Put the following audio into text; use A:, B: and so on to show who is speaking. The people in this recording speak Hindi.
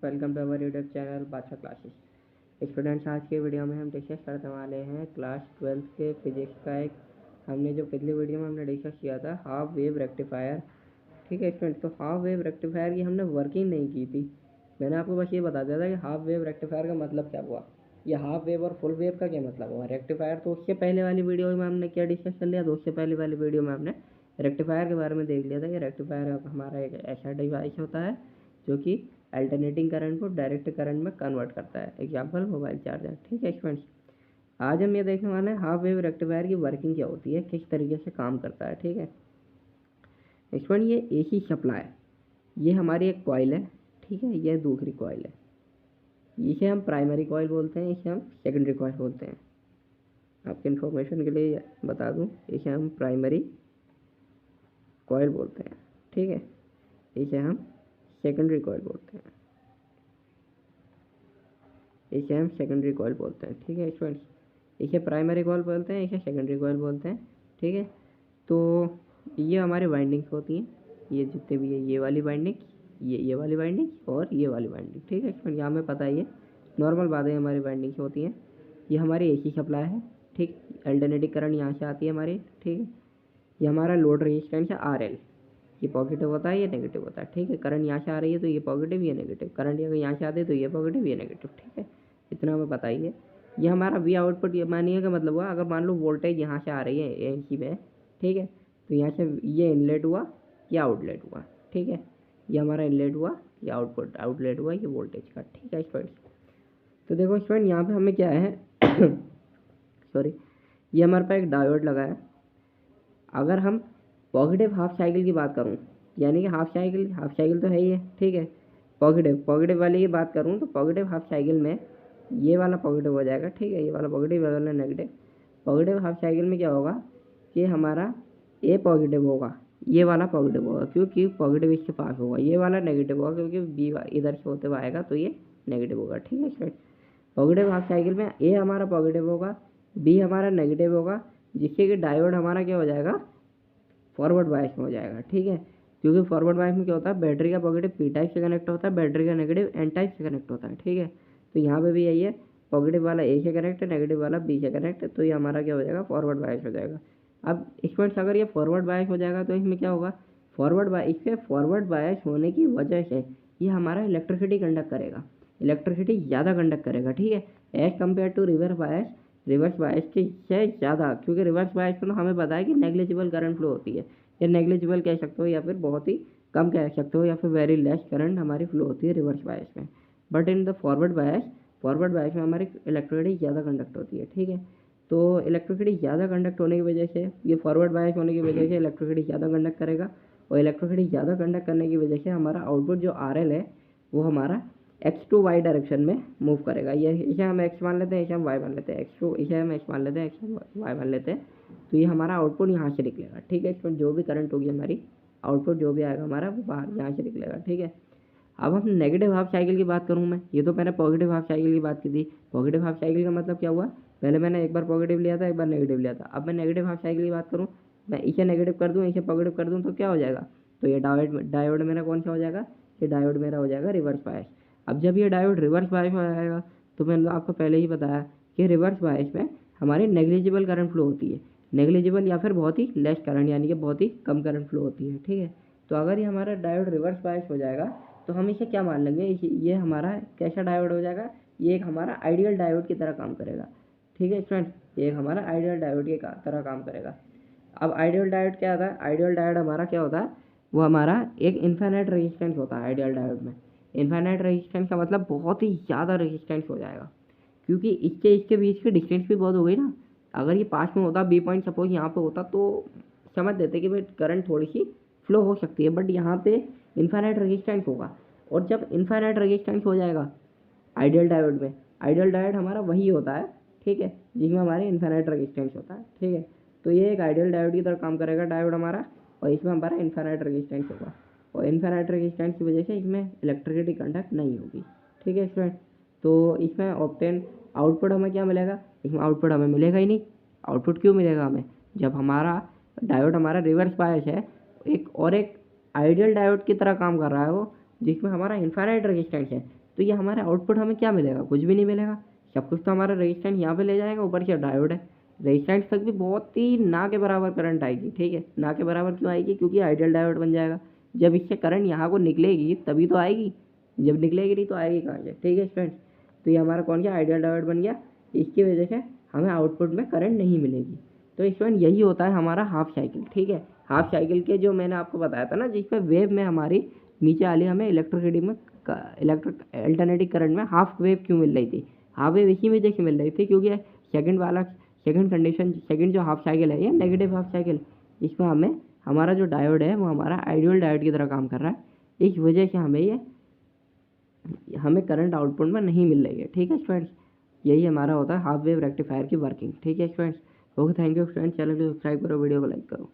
A: Welcome to our YouTube channel Badshah classes. Students, आज के वीडियो में हम डिस्कस करने वाले हैं क्लास 12th के फिजिक्स का एक हमने जो पिछली वीडियो में हमने डिस्कस किया था हाफ वेव रेक्टिफायर। ठीक है स्टूडेंट, तो हाफ वेव रेक्टिफायर की हमने वर्किंग नहीं की थी। मैंने आपको बस ये बता दिया था कि हाफ वेव रेक्टिफायर का मतलब क्या हुआ, ये हाफ वेव और फुल वेव का क्या मतलब हुआ। रेक्टिफायर तो उससे पहले वाली वीडियो में हमने क्या डिस्कस कर लिया, तो उससे पहले वाली वीडियो में हमने रेक्टिफायर के बारे में देख लिया था कि रेक्टिफायर हमारा एक ऐसा डिवाइस होता है जो कि अल्टरनेटिंग करंट को डायरेक्ट करंट में कन्वर्ट करता है। Example mobile charger. ठीक है स्टूडेंट्स, आज हम ये देखने वाले हैं हाफ वेव रेक्टिफायर की वर्किंग क्या होती है, किस तरीके से काम करता है। ठीक है स्टूडेंट, ये एसी सप्लाई, ये हमारी एक कॉइल है। ठीक है, ये दूसरी कॉइल है, इसे हम प्राइमरी कॉइल बोलते हैं, इसे हम सेकेंडरी कॉइल बोलते हैं। आपके इन्फॉर्मेशन के लिए बता दूं, इसे हम प्राइमरी कॉइल बोलते हैं। ठीक है, इसे हम सेकेंडरी कॉइल बोलते हैं, इसे हम सेकेंडरी कॉइल बोलते हैं। ठीक है स्टूडेंट्स, इसे प्राइमरी कॉइल बोलते हैं, इसे सेकेंडरी कॉइल बोलते हैं। ठीक है, तो ये हमारी वाइंडिंग्स होती हैं, ये जितने भी है, ये वाली वाइंडिंग, ये वाली वाइंडिंग और ये वाली वाइंडिंग। ठीक है स्टूडेंट, यहाँ हमें पता ही है, नॉर्मल बातें हमारी वाइंडिंग्स होती हैं। ये हमारी एसी सप्लाई है। ठीक, अल्टरनेटिंग करंट यहाँ से आती है हमारी। ठीक है, ये हमारा लोड रेजिस्टेंस है RL, ये पॉजिटिव होता है, ये नेगेटिव होता है। ठीक है, करंट यहाँ से आ रही है तो ये पॉजिटिव, ये नेगेटिव। करंट अगर यहाँ से आते है तो ये पॉजिटिव, ये नेगेटिव। ठीक है, इतना हमें पता ही है। ये हमारा वी आउटपुट, ये मानिए का मतलब हुआ, अगर मान लो वोल्टेज यहाँ से आ रही है एसी में, ठीक है, तो यहाँ से ये इनलेट हुआ, ये आउटलेट हुआ। ठीक है, ये हमारा इनलेट हुआ, ये आउटलेट हुआ, ये वोल्टेज का। ठीक है स्टूडेंट, तो देखो स्टूडेंट, यहाँ पे हमें क्या है सॉरी, ये हमारे पास एक डायोड लगा है। अगर हम पॉजिटिव हाफ साइकिल की बात करूँ, यानी कि हाफ साइकिल तो है ही है। ठीक है, पॉजिटिव वाली की बात करूँ तो पॉजिटिव हाफ साइकिल में ये वाला पॉजिटिव हो जाएगा। ठीक है, ये वाला पॉजिटिव, ये वाला नेगेटिव। पॉजिटिव हाफ साइकिल में क्या होगा कि हमारा ए पॉजिटिव होगा, ये वाला पॉजिटिव होगा क्योंकि पॉजिटिव इसके पास होगा, ये वाला नेगेटिव होगा क्योंकि बी इधर से होते हुए आएगा तो ये नेगेटिव होगा। ठीक है स्टूडेंट, पॉजिटिव हाफ साइकिल में ए हमारा पॉजिटिव होगा, बी हमारा नेगेटिव होगा, जिससे कि डायोड हमारा क्या हो जाएगा, फॉरवर्ड बायस में हो जाएगा। ठीक है, क्योंकि फॉरवर्ड बायस में क्या होता है, बैटरी का पॉजिटिव पी टाइप से कनेक्ट होता है, बैटरी का नेगेटिव एन टाइप से कनेक्ट होता है। ठीक है, तो यहाँ पे भी यही है, पॉजिटिव वाला ए से कनेक्ट है, नेगेटिव वाला बी से कनेक्ट है, तो ये हमारा क्या हो जाएगा, फॉरवर्ड बायस हो जाएगा। अब स्टूडेंट्स, अगर ये फॉरवर्ड बायस हो जाएगा तो इसमें क्या होगा, इससे फॉरवर्ड बायस होने की वजह से ये हमारा इलेक्ट्रिसिटी कंडक्ट करेगा, इलेक्ट्रिसिटी ज़्यादा कंडक्ट करेगा। ठीक है, as compare to reverse bias के से ज़्यादा, क्योंकि रिवर्स बायस में तो हमें पता है कि नेग्लिजिबल करंट फ्लो होती है, या नेग्लिजिबल कह सकते हो, या फिर बहुत ही कम कह सकते हो, या फिर वेरी लेस करंट हमारी फ्लो होती है रिवर्स बायस में। But in the forward bias में हमारी इलेक्ट्रिसिटी ज़्यादा कंडक्ट होती है। ठीक है, तो इलेक्ट्रिसिटी ज़्यादा कंडक्ट होने की वजह से, ये फॉरवर्ड बायस होने की वजह से इलेक्ट्रिसिटी ज़्यादा कंडक्ट करेगा, और इलेक्ट्रिसिटी ज़्यादा कंडक्ट करने की वजह से हमारा आउटपुट जो RL है वो हमारा एक्स टू वाई डायरेक्शन में मूव करेगा। ये इसे हम एक्स मान लेते हैं, इसे हम वाई मान लेते हैं, एक्स टू इसे हम एक्स मान लेते हैं, एक्स वाई मान लेते हैं, तो ये हमारा आउटपुट यहाँ से निकलेगा। ठीक है, इसमें जो भी करंट होगी हमारी, आउटपुट जो भी आएगा हमारा वो बाहर यहाँ से निकलेगा। ठीक है, अब हम नेगेटिव हाफ साइकिल की बात करूँ मैं, ये तो मैंने पॉजिटिव हाफ साइकिल की बात की थी। पॉजिटिव हाफ साइकिल का मतलब क्या हुआ, पहले मैंने एक बार पॉजिटिव लिया था, एक बार नेगेटिव लिया था। अब मैं नेगेटिव हाफ साइकिल की बात करूँ, मैं इसे नेगेटिव कर दूँ, इसे पॉजिटिव कर दूँ, तो क्या हो जाएगा, तो ये डायोड मेरा कौन सा हो जाएगा, ये डायोड मेरा हो जाएगा रिवर्स बायस। अब जब ये डायोड रिवर्स बायस में आएगा तो मैंने आपको पहले ही बताया कि रिवर्स बायस में हमारी नेग्लिजिबल करंट फ्लो होती है, नेग्लिजिबल या फिर बहुत ही लेस करंट, यानी कि बहुत ही कम करंट फ्लो होती है। ठीक है, तो अगर ये हमारा डायोड रिवर्स बायस हो जाएगा तो हम इसे क्या मान लेंगे, ये हमारा कैसा डायोड हो जाएगा, ये एक हमारा आइडियल डायोड की तरह काम करेगा। ठीक है स्टूडेंट, ये एक हमारा आइडियल डायोड की तरह काम करेगा। अब आइडियल डायोड क्या होता है, आइडियल डायोड हमारा क्या होता है, वो हमारा एक इन्फिनिट रेजिस्टेंस होता है आइडियल डायोड में। इन्फिनिट रेजिस्टेंस का मतलब बहुत ही ज़्यादा रेजिस्टेंस हो जाएगा, क्योंकि इसके बीच की डिस्टेंस भी बहुत हो गई ना। अगर ये पास में होता, बी पॉइंट सपोज यहाँ पे होता, तो समझ देते कि भाई करंट थोड़ी सी फ्लो हो सकती है, बट यहाँ पे इन्फिनिट रेजिस्टेंस होगा। और जब इन्फिनिट रेजिस्टेंस हो जाएगा आइडियल डायोड में, आइडियल डायोड हमारा वही होता है, ठीक है, जिसमें हमारे इन्फिनिट रेजिस्टेंस होता है। ठीक है, तो ये एक आइडियल डायोड की तरह काम करेगा डायोड हमारा, और इसमें हमारा इन्फिनिट रेजिस्टेंस होगा, और इन्फिनिट रेजिस्टेंस की वजह से इसमें इलेक्ट्रिसिटी कंडक्ट नहीं होगी। ठीक है स्टूडेंट, तो इसमें ऑब्टेन आउटपुट हमें क्या मिलेगा, इसमें आउटपुट हमें मिलेगा ही नहीं। आउटपुट क्यों मिलेगा हमें, जब हमारा डायोड हमारा रिवर्स बायस है, एक आइडियल डायोड की तरह काम कर रहा है वो, जिसमें हमारा इन्फिनिट रेजिस्टेंस है, तो ये हमारे आउटपुट हमें क्या मिलेगा, कुछ भी नहीं मिलेगा। सब कुछ तो हमारा रेजिस्टेंस यहाँ पे ले जाएगा, ऊपर से डायोड है, रेजिस्टेंस तक भी बहुत ही ना के बराबर करंट आएगी, ठीक है। ना के बराबर क्यों आएगी, क्योंकि आइडियल डायोड बन जाएगा। जब इससे करंट यहाँ को निकलेगी तभी तो आएगी, जब निकलेगी नहीं तो आएगी कहाँ से, ठीक है स्टूडेंट्स। तो ये हमारा कौन गया, आइडियल डायोड बन गया। इसकी वजह से हमें आउटपुट में करंट नहीं मिलेगी। तो स्टूडेंट यही होता है हमारा हाफ साइकिल, ठीक है। हाफ साइकिल के जो मैंने आपको बताया था ना, जिस पर वेव में हमारी नीचे वाली हमें इलेक्ट्रिक रीडिंग में इलेक्ट्रिक अल्टरनेटिंग करंट में हाफ वेव क्यों मिल रही थी, हाफ वेव इसी वजह से मिल रही थी क्योंकि सेकंड वाला सेकंड कंडीशन, सेकंड जो हाफ साइकिल है, ये नेगेटिव हाफ साइकिल, इसमें हमें हमारा जो डायोड है वो हमारा आइडियल डायोड की तरह काम कर रहा है। इस वजह से हमें करंट आउटपुट में नहीं मिल रही है, ठीक है स्टूडेंट्स। यही हमारा होता है हाफ वेव रेक्टिफायर की वर्किंग, ठीक है students. Okay, thank you students. Channel को सब्सक्राइब करो, वीडियो को लाइक करो।